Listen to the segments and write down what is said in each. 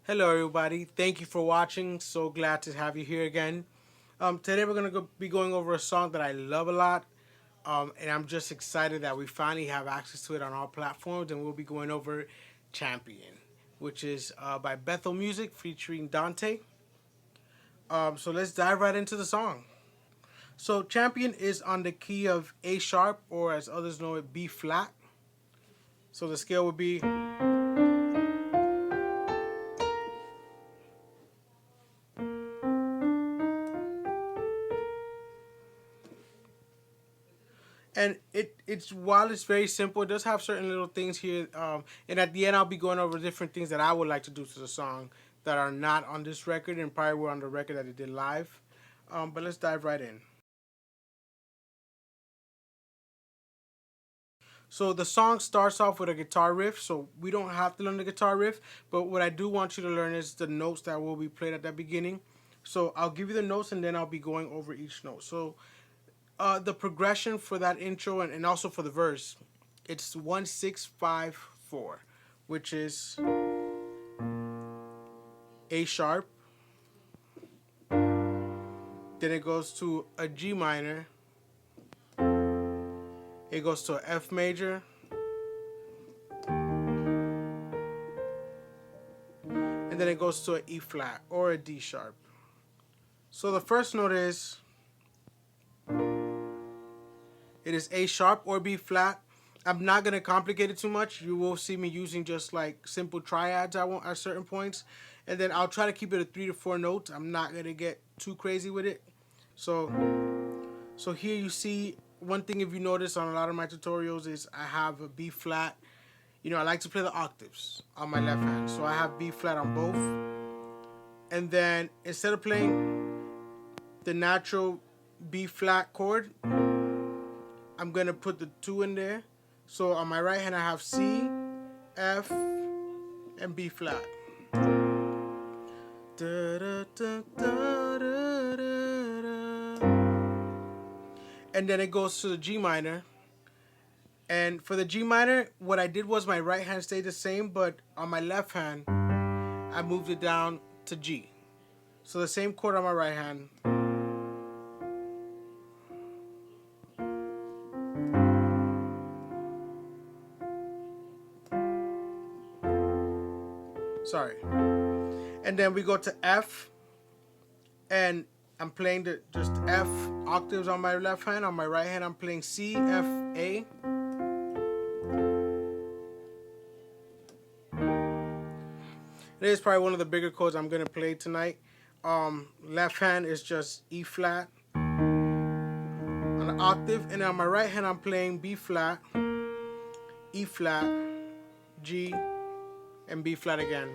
Hello, everybody. Thank you for watching. So glad to have you here again. Today we're gonna be going over a song that I love a lot, and I'm just excited that we finally have access to it on all platforms. And we'll be going over "Champion," which is by Bethel Music featuring Dante. So let's dive right into the song. So "Champion" is on the key of A sharp, or as others know it, B flat. So the scale would be. And it's while it's very simple, it does have certain little things here. And at the end, I'll be going over different things that I would like to do to the song that are not on this record and probably were on the record that it did live. But let's dive right in. So the song starts off with a guitar riff. So we don't have to learn the guitar riff, but what I do want you to learn is the notes that will be played at the beginning. So I'll give you the notes and then I'll be going over each note. So the progression for that intro and also for the verse, it's 1 6 5 4, which is A sharp. Then it goes to a G minor. It goes to a F major, and then it goes to an E flat or a D sharp. So the first note is it is A sharp or B flat. I'm not gonna complicate it too much. You will see me using just like simple triads at certain points, and then I'll try to keep it at 3 to 4 notes. I'm not gonna get too crazy with it. So so here you see one thing, if you notice on a lot of my tutorials, is I have a B flat. I like to play the octaves on my left hand, so I have B flat on both. And then instead of playing the natural B flat chord, I'm gonna put the two in there. So on my right hand I have C, F, and B flat. And then it goes to the G minor. And for the G minor, what I did was my right hand stayed the same, but on my left hand, I moved it down to G. So the same chord on my right hand. Sorry. And then we go to F, and I'm playing the just F octaves on my left hand. On my right hand, I'm playing C, F, A. It is probably one of the bigger chords I'm gonna play tonight. Left hand is just E flat on the octave, and on my right hand I'm playing B flat, E flat, G, and B flat again.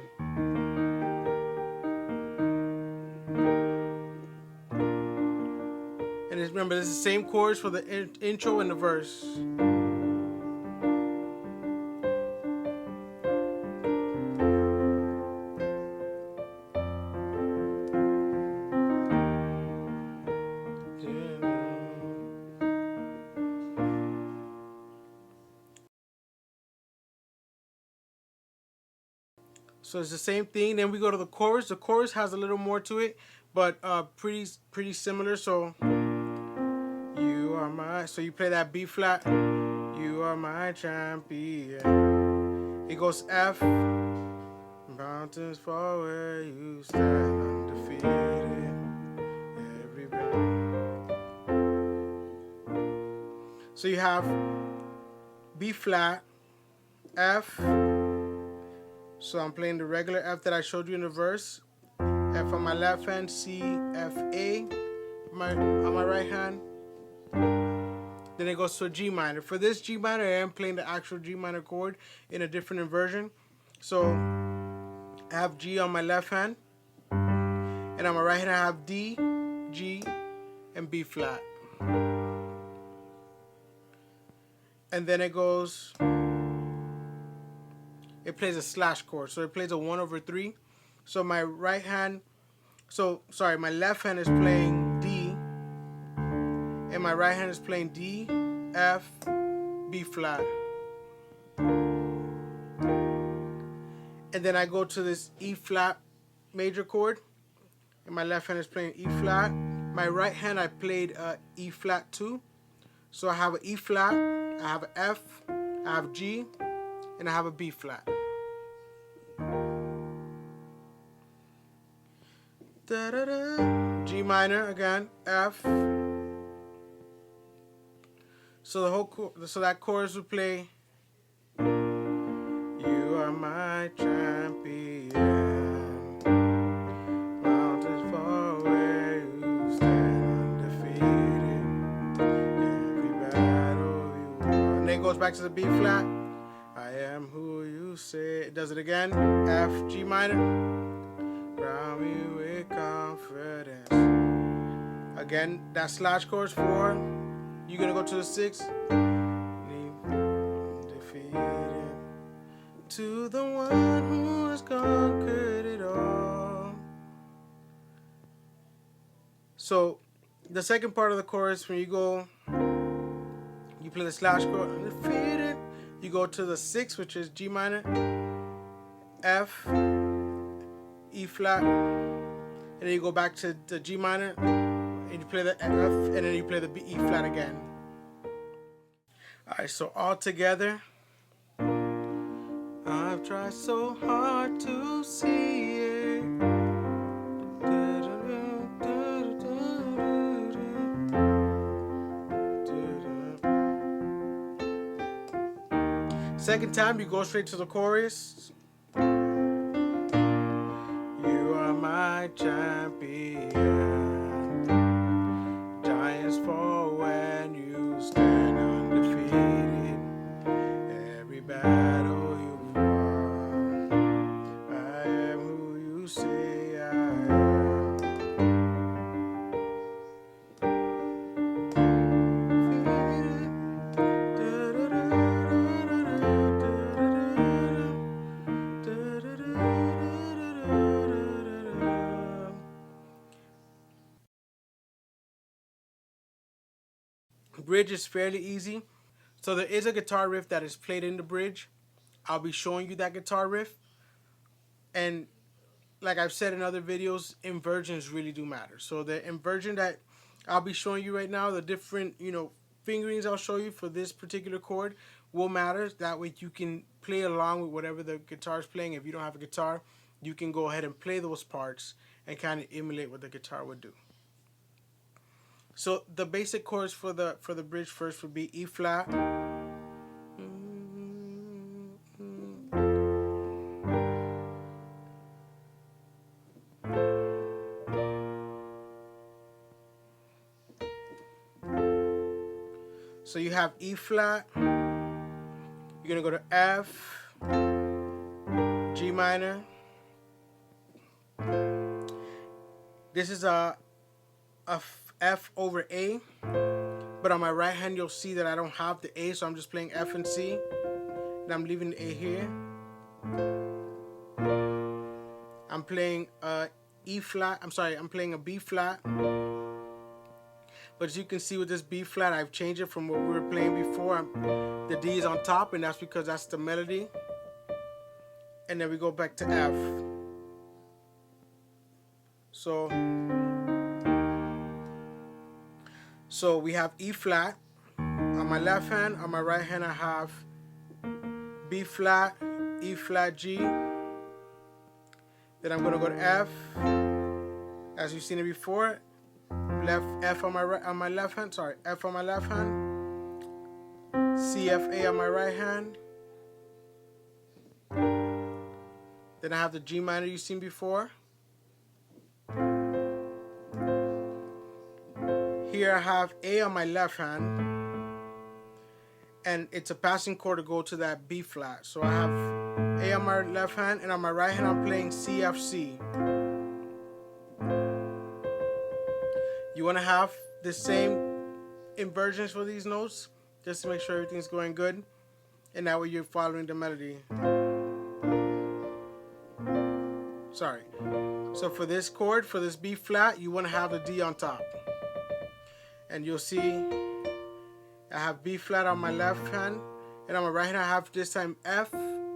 And remember, it's the same chords for the intro and the verse. So it's the same thing. Then we go to the chorus. The chorus has a little more to it, but pretty similar. So you are my. So you play that B flat. You are my champion. It goes F. Mountains fall where you stand undefeated. Every So you have B flat, F. So I'm playing the regular F that I showed you in the verse. F on my left hand, C, F, A on my right hand. Then it goes to a G minor. For this G minor, I am playing the actual G minor chord in a different inversion. So I have G on my left hand, and on my right hand I have D, G, and B flat. And then it plays a slash chord. So it plays a 1/3. So my right hand, my left hand is playing D, and my right hand is playing D, F, B flat. and then I go to this E flat major chord, and my left hand is playing E flat. My right hand I played E flat 2. So I have an E flat, I have an F, I have G, and I have a B flat. Da, da, da. G minor again, F. So the whole that chorus would play. You are my champion. Mountains far away, you stand undefeated. Every battle you won. And then it goes back to the B flat. I am who you say. It does it again. F, G minor. Crown me with confidence. Again, that slash chorus 4. You're gonna go to the 6. Defeated to the one who has conquered it all. So the second part of the chorus, when you go, you play the slash chord, defeated. You go to the 6, which is G minor, F, E flat, and then you go back to the G minor, and you play the F, and then you play the E flat again. Alright, so all together, I've tried so hard to see it. Second time, you go straight to the chorus. You are my champion. Giants fall when you stand undefeated. Every battle you've won. I am who you say I am. Bridge is fairly easy. So there is a guitar riff that is played in the bridge. I'll be showing you that guitar riff. And like I've said in other videos, inversions really do matter. So the inversion that I'll be showing you right now, the different, fingerings I'll show you for this particular chord will matter. That way you can play along with whatever the guitar is playing. If you don't have a guitar, you can go ahead and play those parts and kind of emulate what the guitar would do. So the basic chords for the bridge first would be E flat, so you have E flat, you're gonna go to F, G minor. This is a F over A, but on my right hand you'll see that I don't have the A, so I'm just playing F and C, and I'm leaving the A here. I'm playing E flat, I'm playing a B flat, but as you can see with this B flat, I've changed it from what we were playing before. The D is on top, and that's because that's the melody, and then we go back to F. So we have E flat on my left hand. On my right hand I have B flat, E flat, G. Then I'm going to go to F, as you've seen it before. F on my left hand. F on my left hand. C, F, A on my right hand. Then I have the G minor you've seen before. Here I have A on my left hand, and it's a passing chord to go to that B flat. So I have A on my left hand, and on my right hand I'm playing C, F, C. You want to have the same inversions for these notes, just to make sure everything's going good, and that way you're following the melody. So for this chord, for this B flat, you want to have the D on top. And you'll see I have B flat on my left hand, and on my right hand I have this time F,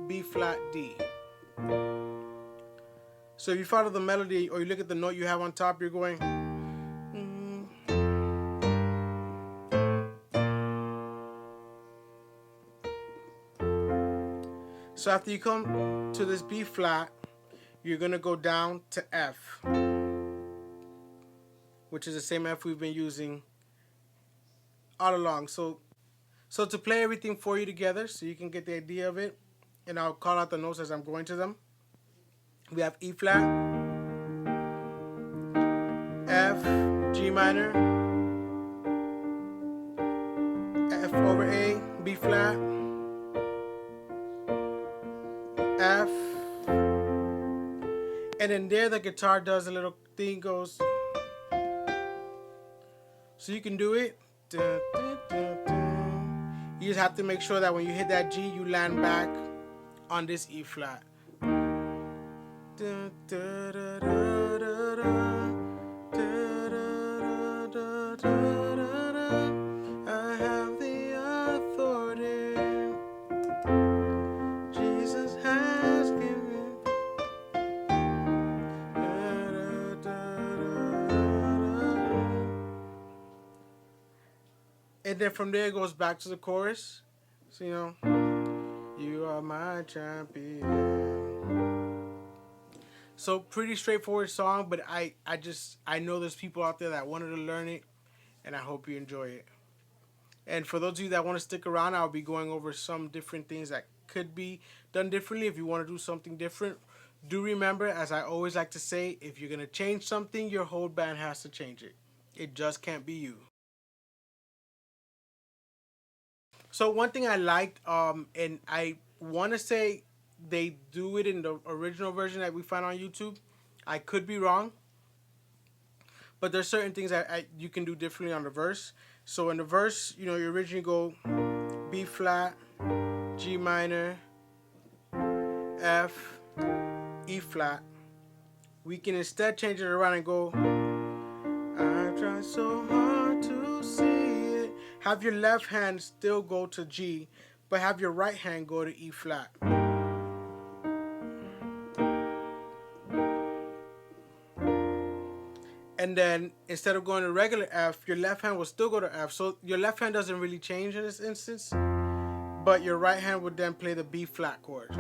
B flat, D. So if you follow the melody or you look at the note you have on top, you're going. So after you come to this B flat, you're going to go down to F, which is the same F we've been using all along. So to play everything for you together so you can get the idea of it, and I'll call out the notes as I'm going to them. We have E flat, F, G minor, F over A, B flat, F, and then there the guitar does a little thing, goes. So you can do it. You just have to make sure that when you hit that G, you land back on this E flat. I have the authority Jesus has given. And then from there it goes back to the chorus. So you are my champion. So pretty straightforward song, but I know there's people out there that wanted to learn it, and I hope you enjoy it. And for those of you that want to stick around, I'll be going over some different things that could be done differently. If you want to do something different, do remember, as I always like to say, if you're going to change something, your whole band has to change it. It just can't be you. So one thing I liked, and I want to say they do it in the original version that we find on YouTube. I could be wrong, but there's certain things that you can do differently on the verse. So in the verse, you originally go B flat, G minor, F, E flat. We can instead change it around and go, I try so hard to see it. Have your left hand still go to G, but have your right hand go to E flat. And then instead of going to regular F, your left hand will still go to F. So your left hand doesn't really change in this instance, but your right hand would then play the B flat chord.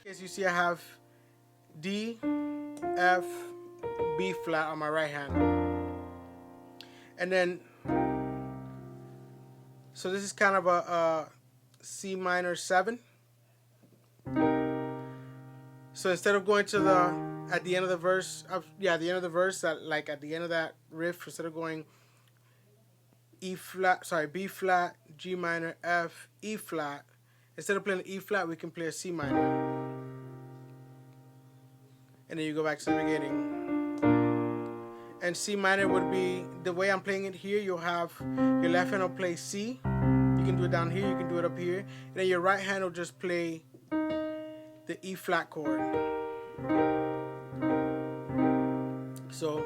As you see, I have D, F, B flat on my right hand. And then, so this is kind of a C minor 7. So instead of going to at the end of the verse, the end of the verse, like at the end of that riff, instead of going B flat, G minor, F, E flat, instead of playing the E flat, we can play a C minor. And then you go back to the beginning. And C minor would be, the way I'm playing it here, you'll have your left hand will play C. You can do it down here, you can do it up here. And then your right hand will just play the E flat chord. So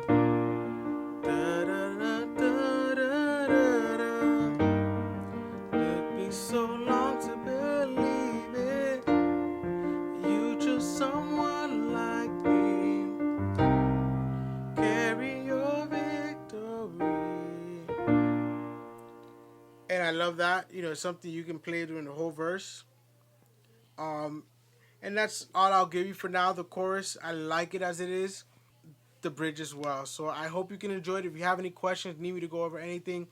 it be so long to believe it. You chose someone like me. Carry your victory. And I love that. It's something you can play during the whole verse. And that's all I'll give you for now. The chorus, I like it as it is. The bridge as well. So I hope you can enjoy it. If you have any questions, need me to go over anything,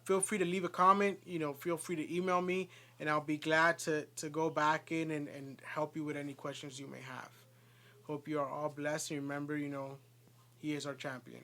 feel free to leave a comment. Feel free to email me, and I'll be glad to go back in and help you with any questions you may have. Hope you are all blessed. And remember, He is our champion.